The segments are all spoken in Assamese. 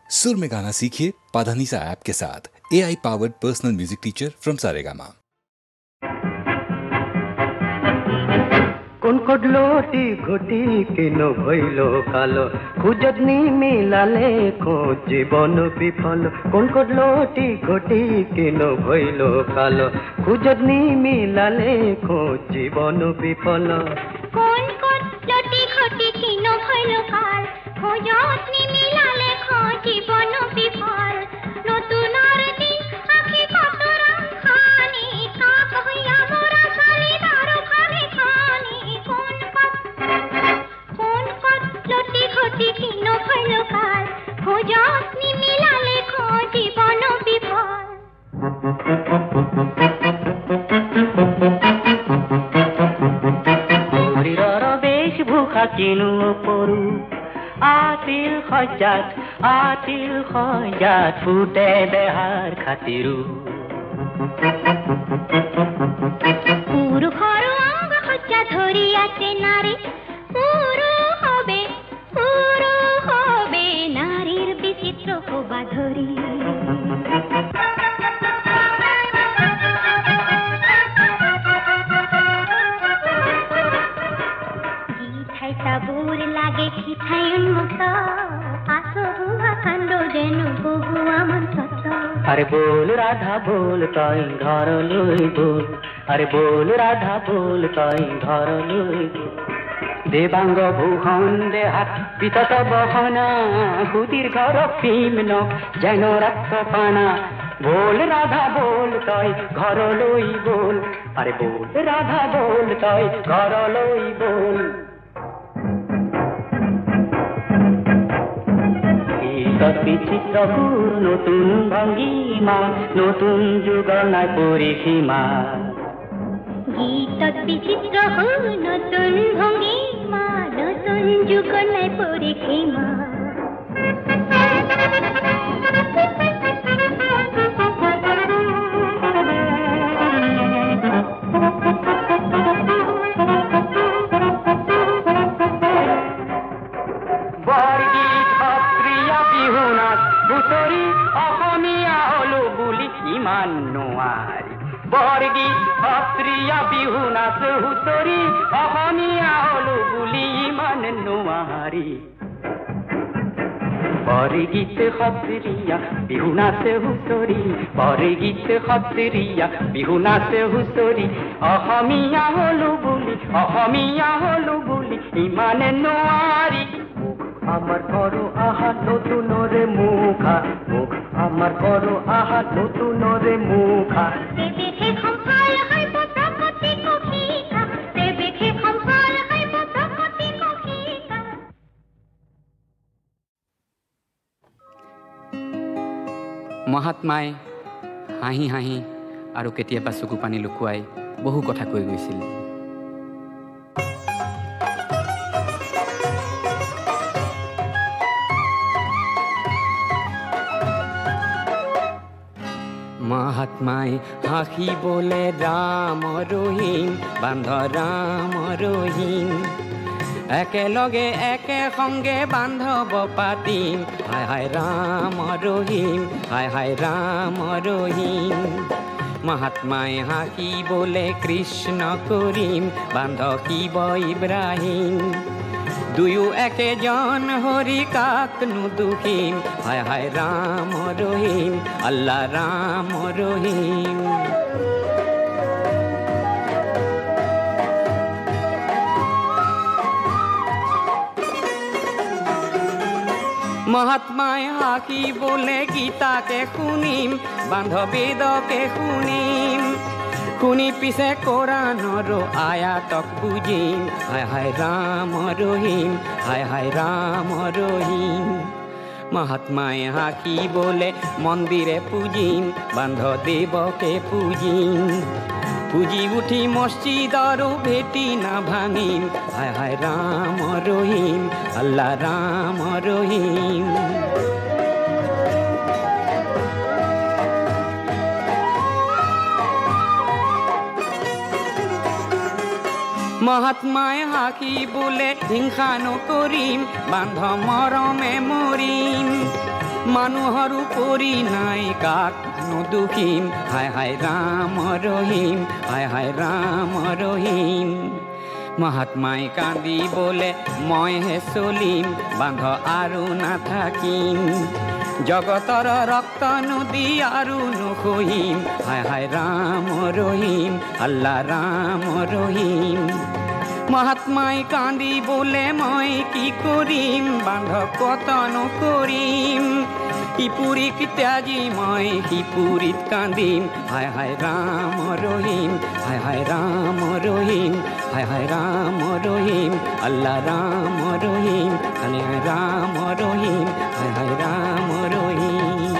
सुर में गाना सीखिए पाधानीसा ऐप के साथ। AI powered personal music teacher from Saregama. কোন কডলোটি ঘটি কেন হইল কালো খুঁজত নি মিলালে খোঁজ জীবন বিফল কোন কডলোটি ঘটি কেন হইল কালো খুঁজত নি মিলালে খোঁজ জীবন বিফল কোন কডলোটি ঘটি কেন হইল কাল খুঁজত নি মিলালে খোঁজ জীবন বিফল নতুন আরতি আখি কত রং খানি কাক হইয়া মোরা সালি দারো খানি খানি লটি ঘটি কিন হইল কাল খোঁজত নি মিলালে খোঁজ জীবন বিফল শরীরর বেশ ভুখা কিনু পরু আতিল খজাত ফুটে দেহার খাতিরু পুরু ঘর অঙ্গ হজ্জা ধরি আছে নারী পুরু হবে নারীর বিচিত্র শোভা ধরি গীতাই তাবুর লাগে খিথাই উন্মুক্ত আসবুয়া কাণ্ড যেন বহু আমার সত আরে বল রাধা বল তাই ঘর লই বল আরে বল রাধা বল তাই ঘর লই দেবাঙ্গ ভূষণ দেহাত পিতত বহনা হুদির ঘর পিমন যেন রক্ত পানা বল রাধা বল তাই ঘর লই বল আরে বল রাধা বল তাই ঘর লই বল বিচিত্র নতুন ভঙ্গিমা নতুন যুগনায় পরিসীমা গীত বিচিত্র নতুন ভঙ্গিমা নতুন যুগনায় পরিসীমা ইমান নোয়ারি বর্গী অস্ত্রিয়া বিহু নাচ হুতরি অহমিয়া হলো বুলি ইমান নোয়ারি বর্গীত অস্ত্রিয়া বিহু নাচ হুতরি বর্গীত অস্ত্রিয়া বিহু নাচ হুতরি অহমিয়া হলো বুলি ইমান নোয়ারি আমার করো আহা নতুন রে মুখা মুখ আমার করো আহা নতুন রে মুখা দেখে খম্পাল হইব প্রকৃতি কখিকা দেখে খম্পাল হইব প্রকৃতি কখিকা মহাত্মাই হাঁহি হাঁহি আৰু কেতিয়াবা চকু পানী লুকুৱাই বহু কথা কৈ গৈছিল। মহাত্মাই হাঁহি বলে ৰাম ৰহিম বান্ধ ৰাম ৰহিম একেলগে একে সংগে বান্ধৱ পাতিম হায় হায় ৰাম ৰহিম হায় হায় ৰাম ৰহিম মহাত্মাই হাঁহি বলে কৃষ্ণ কৰিম বান্ধ শিৱ ইব্ৰাহিম দুয়ো একেজন হৰি কাকনো দুখিম হায় হায় ৰাম ৰহিম আল্লাহ ৰাম ৰহিম মহাত্মাই হাঁহি বলে গীতাকে শুনিম বান্ধ বেদকে শুনিম শুনি পিছে কোৰাণৰ আয়াতক বুজিম হায় হায় ৰাম ৰহিম হায় হায় ৰাম ৰহিম মহাত্মাই হাঁহি বলে মন্দিৰে পূজিম বান্ধ দেৱকে পূজিম পুজি উঠি মসজিদৰো ভেটি না ভাঙিম হায় হায় ৰাম ৰহিম আল্লাহ ৰাম ৰহিম মহাত্মাই হাঁহি বোলে হিংসা নকৰিম বান্ধ মৰমে মৰিম মানুহৰো কৰি নাই কাক নুদুখিম হায় হায় ৰাম ৰহিম হায় হায় ৰাম ৰহিম মহাত্মাই কান্দিবলে মইহে চলিম বান্ধ আৰু নাথাকিম জগতৰ ৰক্ত নদী আৰু নুখহিম হায় হায় ৰাম ৰহিম আল্লাহ ৰাম ৰহিম মহাত্মাই কান্দিবলে মই কি কৰিম বান্ধ কত নকৰিম ইপুৰীক ত্যাগী মই সিপুৰীত কান্দিম হায় হায় ৰাম ৰহিম হায় হায় ৰাম ৰহিম হায় হায় ৰাম ৰহিম আল্লাহ ৰাম ৰহিম হায় হায় ৰাম ৰহিম হায় হায় ৰাম ৰহিম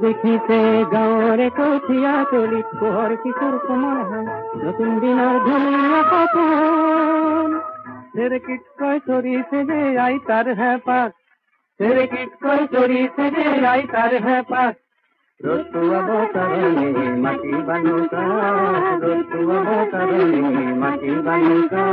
দেখিছে গাঁৱৰে কঠীয়া তলিত পোহৰ কিশোৰ কোমল হয় নতুন দিনৰ ধুনীয়া সপোন চেৰেকিত কৈ চৰিছে যে আইতাৰ হেঁপাত চেৰেকিত কৈ চৰিছে যে আইতাৰ হেঁপাত ৰ'দটো অৱতৰণি মাটি বানুকা ৰ'দটো অৱতৰণি মাটি বানুকা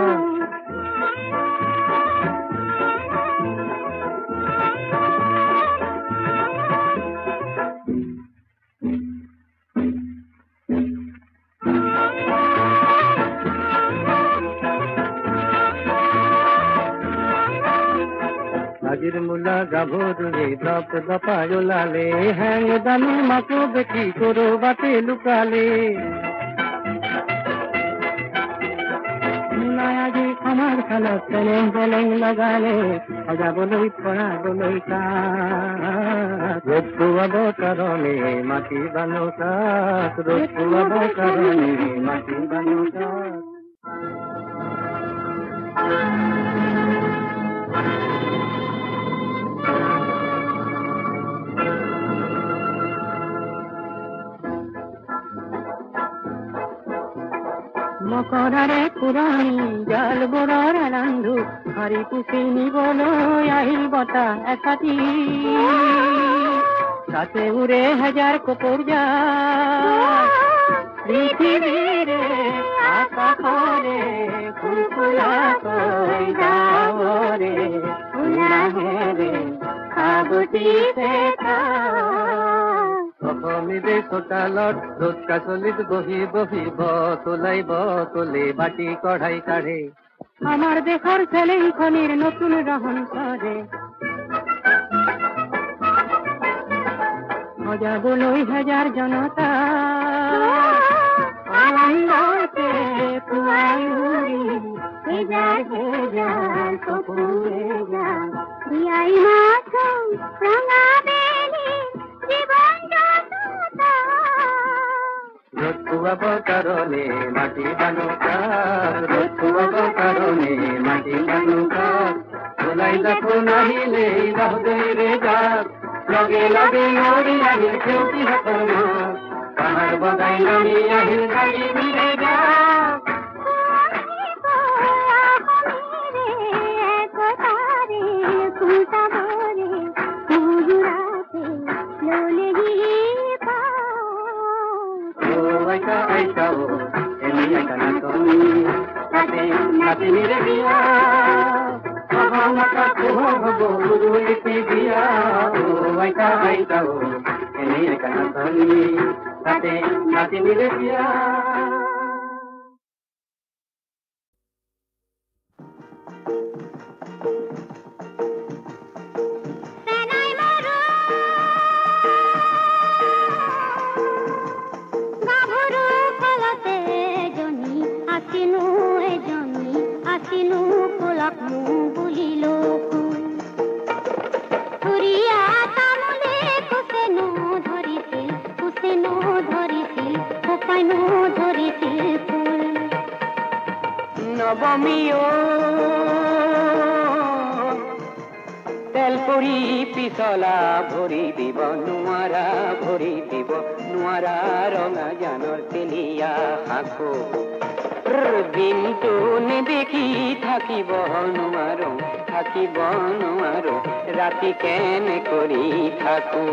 আজিৰ মূলা গাভৰুৱে দপ দপাই ওলালে হেং দামী মাকো দেখি কৰবাতে লুকালে মূলাই আজি আমাৰ খালত চেলেং চেলেং লগালে সজাবলৈ পৰাবলৈ কাক ৰ'দটো অৱতৰণি মাটি বানুকাক ৰ'দটো অৱতৰণি মাটি বানুকাক মকৰাৰে পুৰণি জাল বোৰৰ ৰান্ধো হৰি পুচি নিবলৈ আহিল বতাহ একাটি তাতে উৰে হাজাৰ কপোৰ জাল পৃথিৱীৰে আকাশৰে ফুলফুলাকৈ ডাৱৰে ফুলাহেৰে সাবটিছে অসমীদে চোতালত ৰ'দ কাচলিত বহি বহি বতলে বাটি কঢ়াই কাঢ়ে আমাৰ দেশৰ চেলেংখনিৰ নতুন ৰহন কৰে সজাবলৈ হাজাৰ জনতা আনন্দতে পুৱাই উৰি হেজাৰ হেজাৰ কপোৰে যাম বিয়াই মাথো ৰঙা খুৱাব কাৰণে মাটি বানুকাৰ ৰ'দ খুৱাব কাৰণে মাটি বানুকাৰ ওলাই যাব নাহিলে বাহুদৈৰে যাক লগে লগে নৰি আহিল খেউতিহঁতৰ মাক পাহাৰ বগাই নামি আহিল গাড়ী বিৰে যাক নাতিনিৰে বিয়া হ'ব গুৰুলিপি বিয়া আইতা আইতা এনেই একা নাচনি তাতে নাতিনিৰে বিয়া নৱমীয় তেলপুৰি পিছলা ভৰি দিব নোৱাৰা ৰঙা জানৰ তেলীয়া শাকো দিনটো নেদেখি থাকিব নোৱাৰো ৰাতি কেনে কৰি থাকো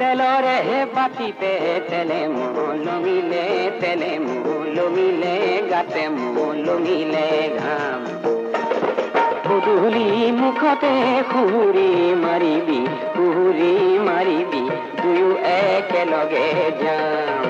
তেলৰে বাতিতে তেলে লমিলে গাতে লমিলে ঘাম গধূলি মুখতে সুহুৰি মাৰিবি দুয়ো একেলগে যাম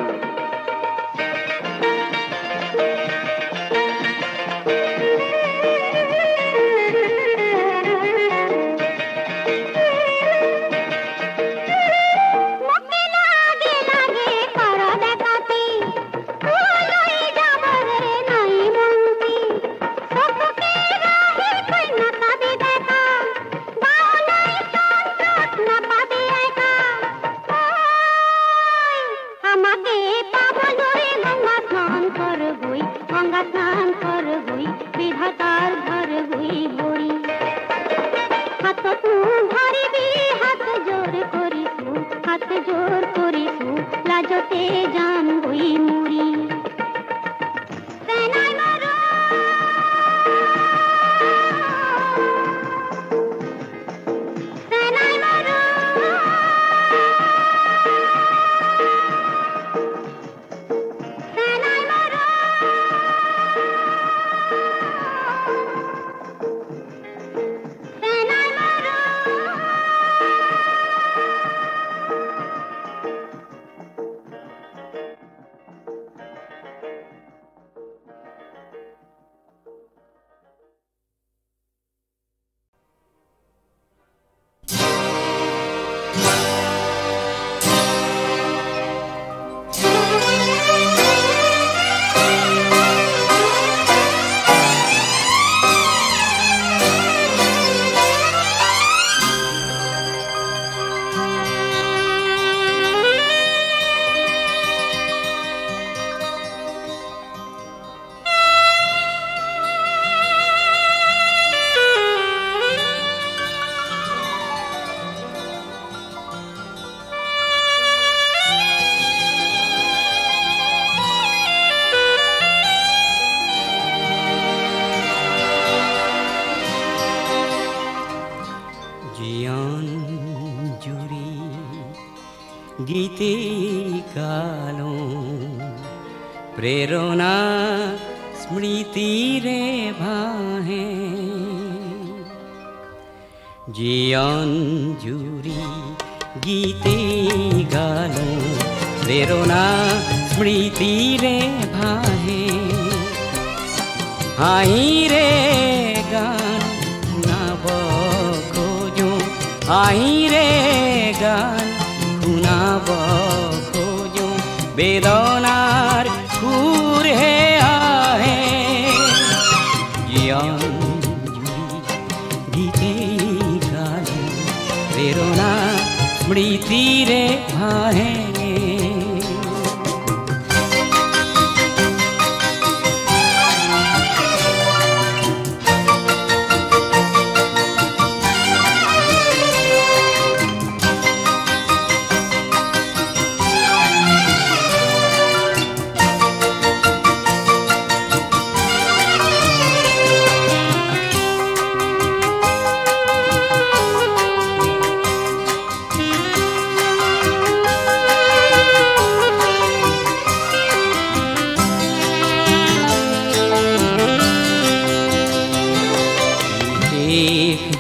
গীতে গালো প্রেরণা স্মৃতিরে ভাহে জীবন জুড়ি গীতে গালো প্রেরণা স্মৃতিরে ভাহে হাইরে গান শুনাব খোঁজো হাইরে গান শুনাব খোঁজো বেদনার সুর হে আহে জীবন গীতে গালো প্রেরণা স্মৃতিরে ভাহে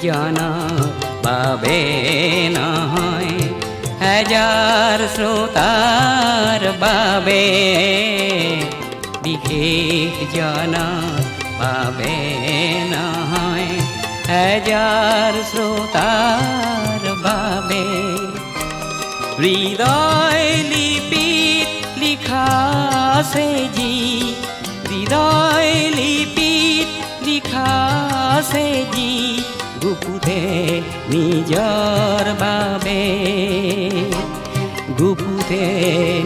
জানা পাবে না হয় হাজার শ্রোতার বাবে বিশেষ জানা পাবে না হয় হাজার শ্রোতার বাবে হৃদয় লিপিত লিখা সে জি হৃদয় লিপিত লিখা সে জি গুপুতে নিজর বাবে গুপুতে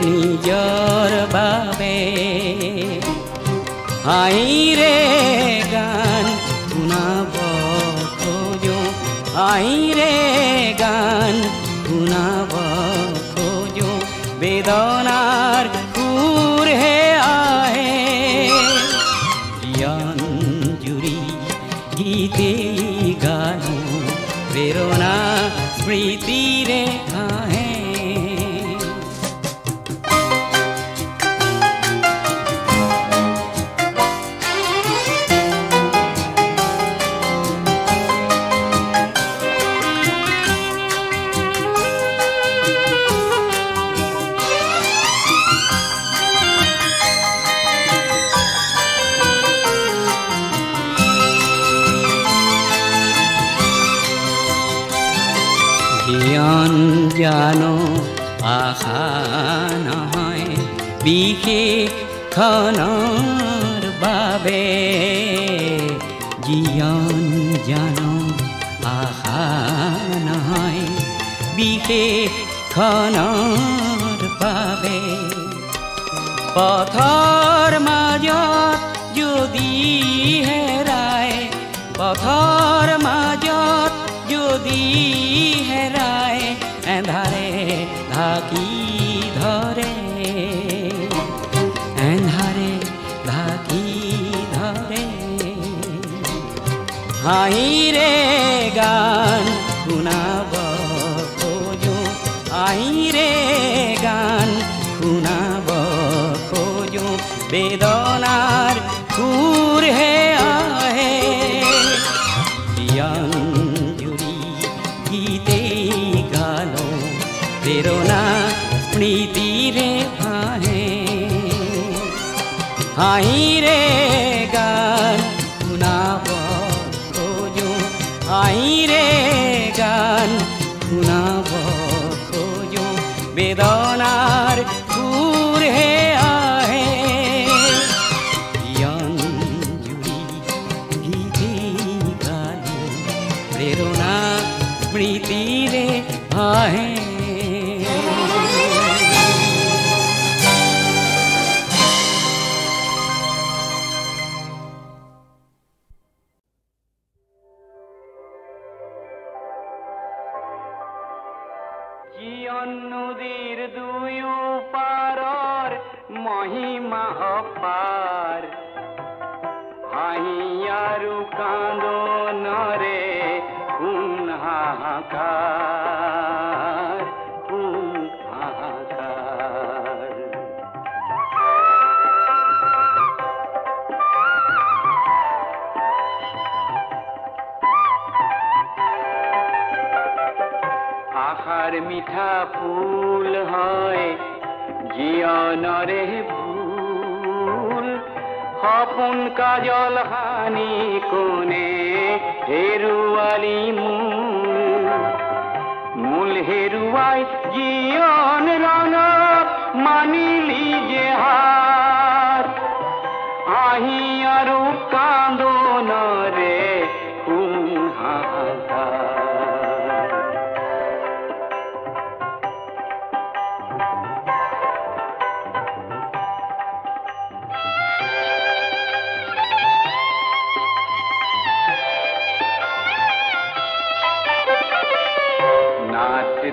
নিজর বাবে হাইরে গান শুনাব খোঁজো হাইরে গান শুনাব খোঁজো বেদনার সুর হে আহে জীবন জুড়ি গীতে গালো প্রেরণা স্মৃতিরে আহে জীবন জানো আশা নহয় বিশেষ খনৰ বাবে জীবন জানো আশা নহয় বিশেষ খনৰ বাবে পথৰ মাজত যদি হেৰায় পথৰ মাজত যদি হেরায় এন্ধারে ঢাকি ধরে এন্ধারে ঢাকি ধরে হাইরে গান শুনাব খোঁজো হাইরে গান শুনাব খোঁজো বেদনার সুর হে আহে জীবন গীতে গালো প্রেরণা স্মৃতিরে ভাহে হাইরে গান শুনাব খোঁজো হাইরে গান শুনাব খোঁজো বেদনার সুর হে আহে জীবন জুড়ি গীতে গালো প্রেরণা স্মৃতিরে ভাহে জীবন নদীর দুই পারর মহিমা অপার হাহি আৰু কান্দনৰে কোন হাহাকাৰ কোন হাহাকাৰ আশাৰ মিঠা ফুল হয় জীবনৰে ভুল সপোন কাজল হানি কোনে হেৰুৱালি মূল হেৰুৱাই জীবন ৰণত মানিলি যে হাত আহি আৰু কান্দনৰে কোন হাহাকাৰ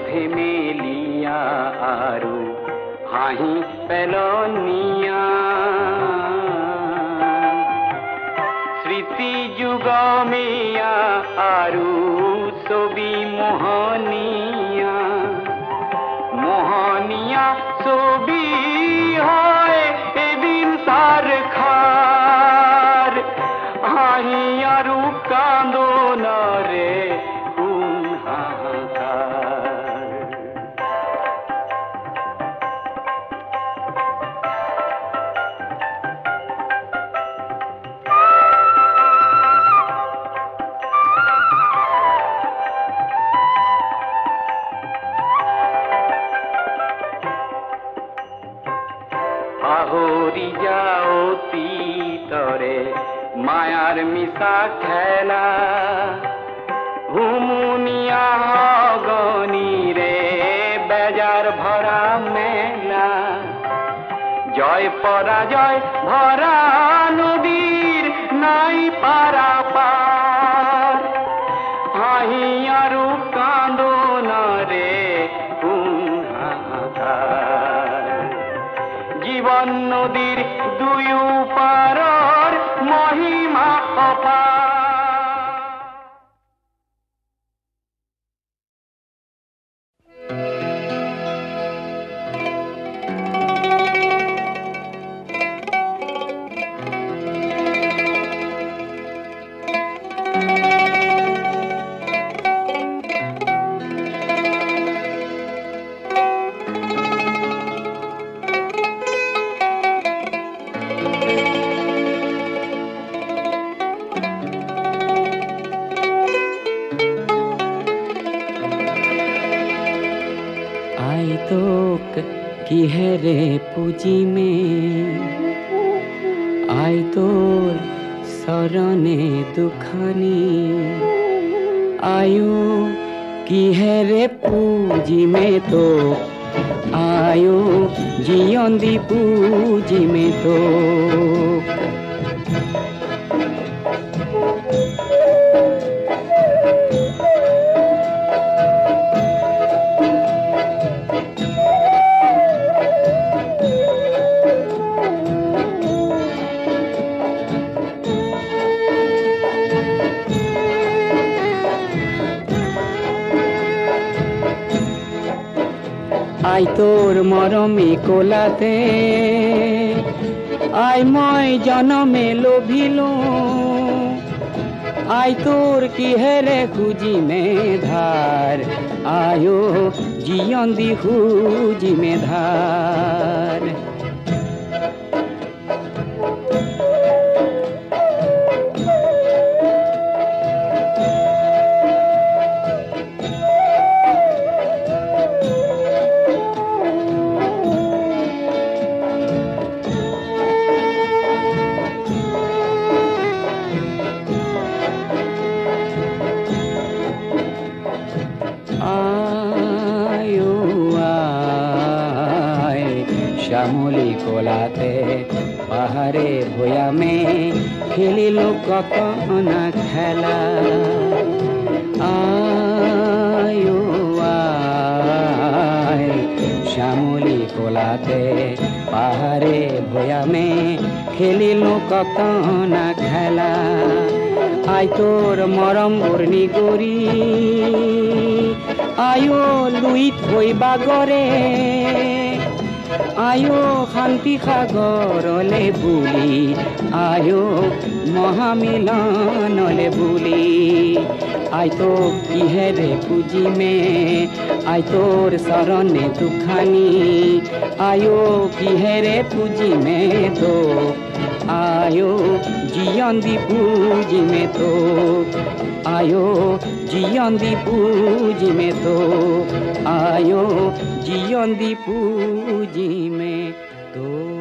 ধেমেলিয়া আৰু হাঁহি পেলনিয়া স্মৃতি যুগমিয়া আৰু ছবি মোহনীয়া মোহনীয়া ছবি হয় এদিন সাৰ খাৰ হাঁহি আৰু কান্দনৰে পাহৰি যাও অতীতৰে মায়াৰ মিছা খেলা হুমুনিয়া গণিৰে বেজাৰ ভৰা মেলা জয় পৰাজয় ভৰা নদীৰ নাই পাৰা পাৰ হাঁহি আৰু কান্দনৰে কোন হাহাকাৰ জীবন নদীৰ দুয়ো পাৰৰ মহিমা অপাৰ কিহেৰে পুজিমে আই তোৰ চৰণে দুখানি আয়ো কিহেৰে পুজিমে তো আয়ো জীয়ন্দি পুজিমে তো আই তোৰ মৰমী কোলাতে আই মই জনমে লোভিলো আই তোৰ কিহেৰে খুজিমে ধাৰ আয়ো জীয়ন্দি খুজিমে ধাৰ শ্যামলী কোলাতে পাহাড়ে ভয়ামে খেলিলো কত না খেলা আয়ো আয় শ্যামলী কোলাতে পাহাড়ে ভয়ামে খেলিলো কত না খেলা আই তোর মরম বর্ণি গরি আয়ো লুই থই বাগরে আয়ো শান্তি সাগৰলে বুলি আয়ো মহামিলনলে বুলি আই তোক কিহেৰে পুজিমে আই তোৰ চৰণে দুখানি আয়ো কিহেৰে পুজিমে তোক আয়ো জিয়ন্দি পুজিমে তোক আয়ো জিয়ন্দি পুজিমে তোক আয়ো জিয়ন্দি পুজিমে তোক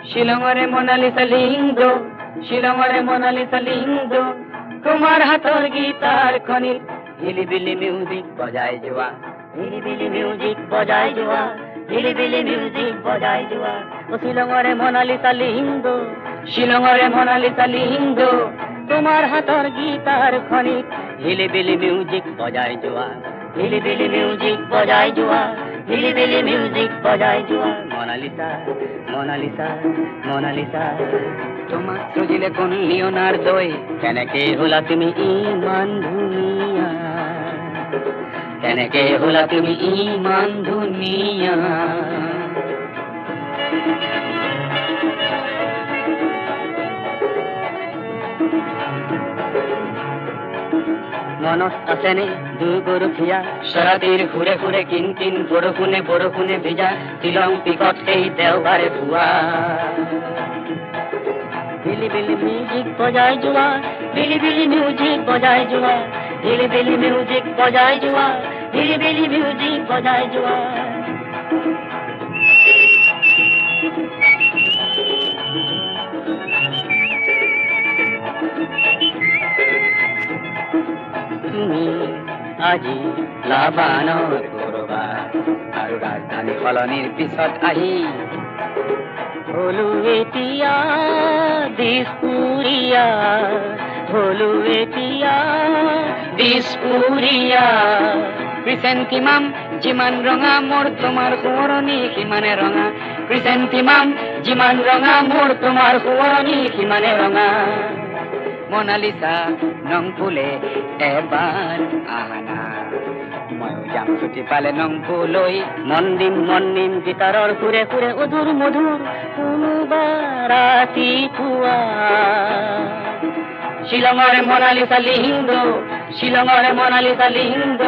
শিলঙৰে মনালিসা লিংগ শিলঙৰে মনালিসা লিংগ তোমাৰ হাতৰ গীতাৰ খনিত হিলিবিলি মিউজিক বজাই যোৱা হিলিবিলি মিউজিক বজাই যোৱা হিলিবিলি মিউজিক বজাই যোৱা ও শিলঙৰে মনালিসা লিংগ শিলঙৰে মনালিসা লিংগ তোমাৰ হাতৰ গীতাৰ খনিত হিলিবিলি মিউজিক বজাই যোৱা হিলিবিলি মিউজিক বজাই যোৱা হিলিবিলি মিউজিক বজাই যোৱা মনালিসা মনালিসা মনালিসা তোমাক সজিলে কোন লিওনার্দোই কেনেকে হলা তুমি ইমান ধুনীয়া কেনেকে হলা তুমি ইমান ধুনীয়া মনত আছেনে দুগৰুখীয়া শৰাবীৰ ঘূৰে ঘূৰে কিন কিন বৰষুণে ভিজা শ্বিলং পিকত সেই দেওবাৰে পুৱা হিলিবিলি মিউজিক বজাই যোৱা হিলিবিলি মিউজিক বজাই যোৱা হিলিবিলি মিউজিক বজাই যোৱা হিলিবিলি মিউজিক বজাই যোৱা তুমি আজি লাভানৰ কৰবাত আৰু ৰাজধানী সলনিৰ পিছত আহি হলো এতিয়া দিছপুৰীয়া হলো এতিয়া দিছপুৰীয়া ক্ৰিচেণ্টিমাম যিমান ৰঙা মোৰ তোমাৰ সোঁৱৰণি সিমানে ৰঙা ক্ৰিচেণ্টিমাম যিমান ৰঙা মোৰ তোমাৰ সোঁৱৰণি সিমানে ৰঙা মনালিসা নং ফুলে এবাৰ আহানা ময়ো যাম ছুটি পালে নং ফুলৈ মন দিম গীতাৰৰ সুৰে সুৰে অধুৰ মধুৰ কোনোবা ৰাতিপুৱা শিলঙৰে মনালিসা লিংগ শিলঙৰে মনালিসা লিংগ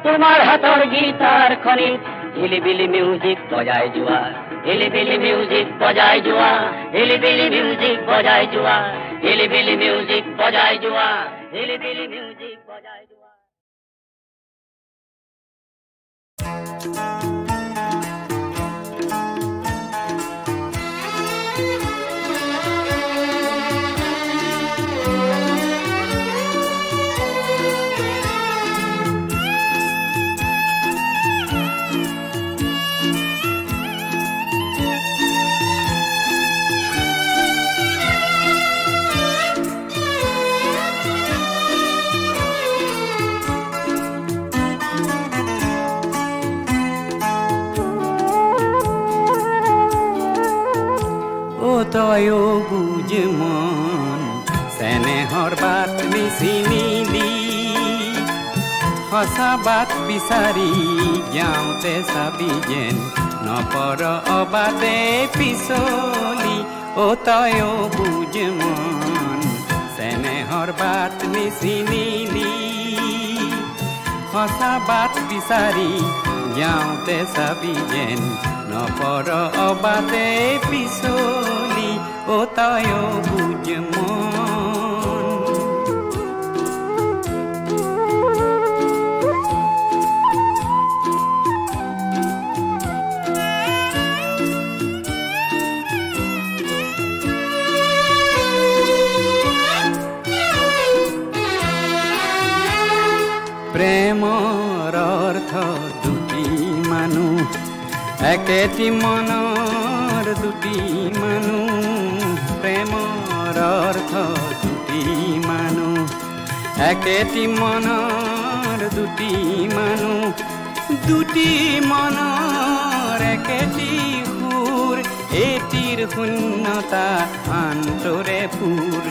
তোমাৰ হাতৰ গীতাৰ খনিত হিলিবিলি মিউজিক বজাই যোৱা হিলিবিলি মিউজিক বজাই যোৱা হিলিবিলি মিউজিক বজাই যোৱা হিলিবিলি মিউজিক বজাই যোৱা হিলিবিলি মিউজিক বজাই যোৱা তয়ো বুজ মন চেনেহৰ বাট নিচিনিলি সঁচা বাট বিচাৰি যাওঁতে চাবি যেন নপৰ অবাদে পিছলি তয়ো বুজ মন চেনেহৰ বাট নিচিনিলি সঁচা বাট বিচাৰি যাওঁতে চাবি যেন নপৰ অবাদে পিছলি তয়ো বুজ মন প্ৰেমৰ অৰ্থ দুটি মানুহ একেটি মনৰ দুটি মানুহ প্ৰেমৰ অৰ্থ দুটি মানুহ একেটি মনৰ দুটি মানুহ দুটি মনৰ একেটি সুৰ এটিৰ শূন্যতা আন্তৰে ফুৰ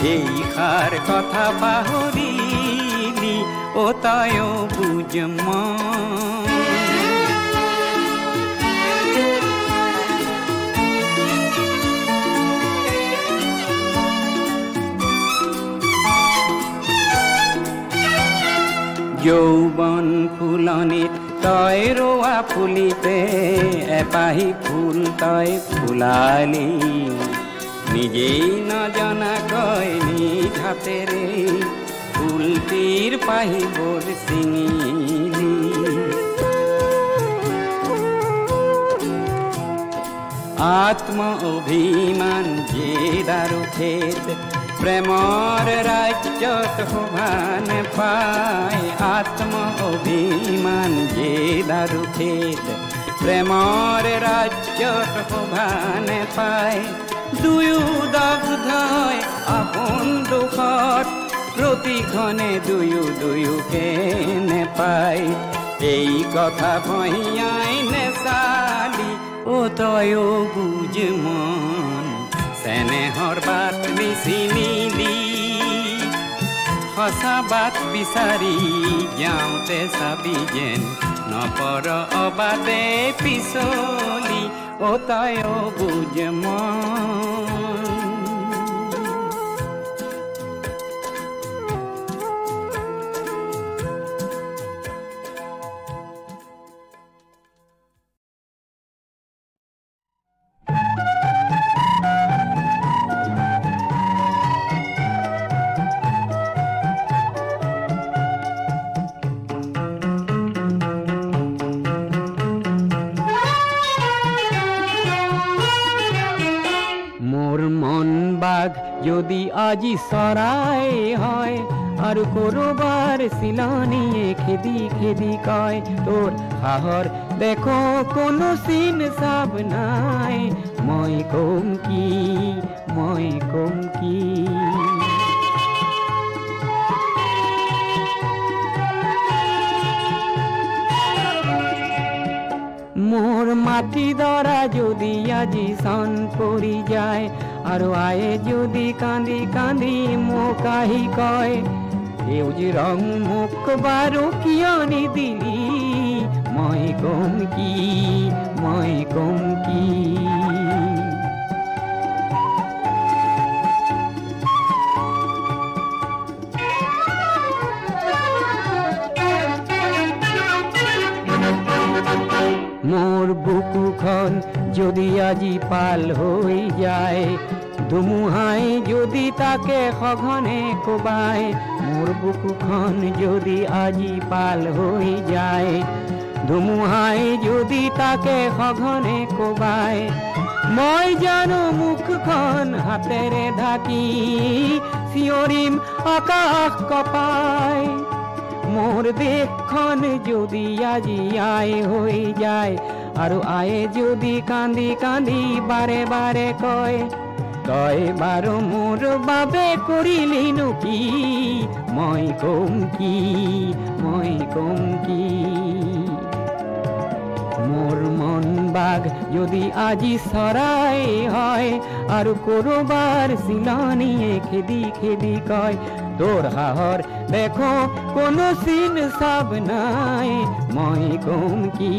এই খাৰ কথা পাহৰিলি ও তয়ো বুঝ মন যৌবন ফুলনিত তই ৰোৱা ফুলিতে এপাহি ফুল তই ফুলালি নিজেই নজনাকৈ নিজ হাতেৰে ফুলটিৰ পাহিবোৰ ছিঙিলি আত্ম অভিমান জেদাৰু খেত প্ৰেমৰ ৰাজ্যত শোভা নেপায় আত্ম অভিমান জেদাৰু খেত প্ৰেমৰ ৰাজ্যত শোভা নেপায় দুয়ো দগ্ধই আপোন দুখত প্ৰতিক্ষণে দুয়োকে নেপায় এই কথা ভহিয়াই নেচালি ও তয়ো বুঝ মন চেনেহৰ বাট বিচিনিলি সঁচা বাট বিচাৰি যাওঁতে চাবি যেন নপৰ অবাদে পিছলি ও তয়ো বুঝ মন যদি আজি চৰাই হয় আৰু কৰবাৰ চিলনীয়ে খেদি খেদি কয় তোৰ সাহৰ দেখো কোনো চিন চাব নাই মই কম কি মোৰ মাটি দৰা যদি আজি চন পৰি যায় আৰু আয়ে যদি কান্দি কান্দি মোক আহি কয় সেউজ ৰং মোক বাৰু কিয় নিদিলি মই কম কি মোৰ বুকুখন যদি আজি পাল হৈ যায় ধুমুহাই যদি তাকে সঘনে কোবায় মোৰ বুকুখন যদি আজি পাল হৈ যায় ধুমুহাই যদি তাকে সঘনে কোবায় মই জানো মুখখন হাতেৰে ঢাকি চিঞৰিম আকাশ কপাই মোৰ দেশখন যদি আজি আই হৈ যায় আৰু আয়ে যদি কান্দি কান্দি বাৰে বাৰে কয় তই বাৰু মোৰ বাবে কৰিলিনো কি মই কম কি মোৰ মন বাঘ যদি আজি চৰাই হয় আৰু কৰবাৰ চিলনীয়ে খেদি খেদি কয় তোৰ সাহৰ দেখো কোনো চিন চাব নাই মই কম কি